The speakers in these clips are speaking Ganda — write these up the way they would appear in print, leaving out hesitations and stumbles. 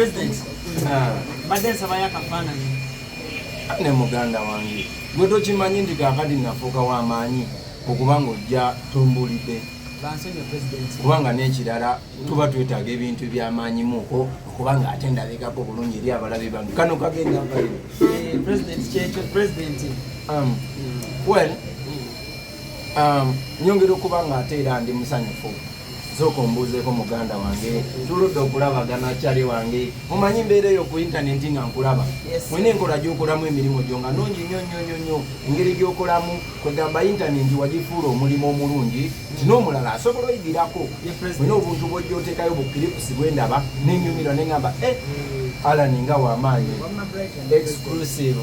President. Badde nsaba yakafaananyi. Ne muganda wange. Gwe tokimanyi nti kaakati nafuuka w'amaanyi okubanga ojja tumbulidde. Bansonyiwe President. Kubanga n'ekirala tuba twetaaga ebintu by'amaanyimuko okubanga ate ndabikako bulungi eri abalabe bange. Kano kagenda kaliro. President kyekyo President. Well, nyongera okubanga ate era ndi musanyufu. Soko mbuzeeko muganda wange tuludde okulabagana kyali wange mumanyi mbeera eyo ku intaneti nga nkulaba mwene enkola gy'okolamu emirimu gyo nga nungi nnyo engeri gy'okolamu kwegamba intaneti wagifuula omulimu omulungi nti n'omulala asobola oyidirako mwene obuntu bwojja oteekayo bukiripusi bwendaba nenyumirwa neŋŋamba Allan nga w'amaanyi exclusive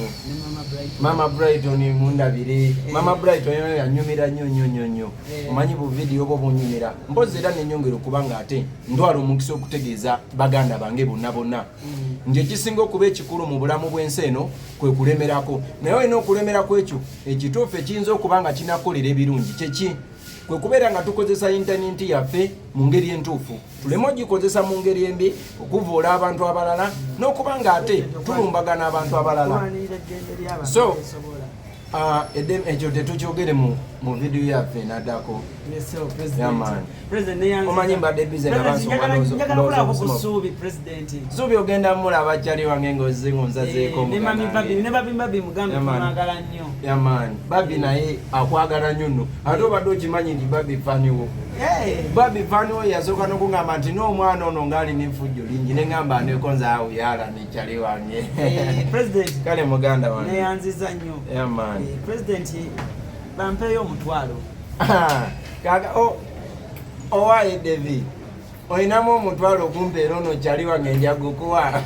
Mama Brighton mundabire Mama Brighton yoyo yanyumira nnyo omanyi bu video bwo bunyumira mpozi era nenyongera okubanga ate ndwala omukisa okutegeeza baganda bange bonna nje kisinga okuba ekikulu mu bulamu bw'ensi eno kwe kulemerako naye olina okulemerako ekyo ekituufu ekiyinza okubanga kinakolera ebirungi kyeki kwe kubeera nga tukozesa intaneti yaffe mu ngeri entuufu tuleme ogikozesa mu ngeri embi okuvoola abantu abalala n'okubanga ate tulumbagana abantu abalala so ekyo tetukyogere mu video yaffe naddako omanyi mbadde bize nabansuubi ogenda mulaba kyali wange ng'onzazeeko yamaani babi naye akwagala nnyo nno ate obadde okimanyi nti babi faniwo babi faniwo yasooka n'okugamba nti n'omwana ono ng'alina enfujjo lingi neŋŋamba nekonza awo yala nekyali wange kale muganda wange neyanziza nnyo yamaani President bampeeyo omutwalo kaka owaaye David olinamu omutwalo okumpeera ono kyali wange njagukuwa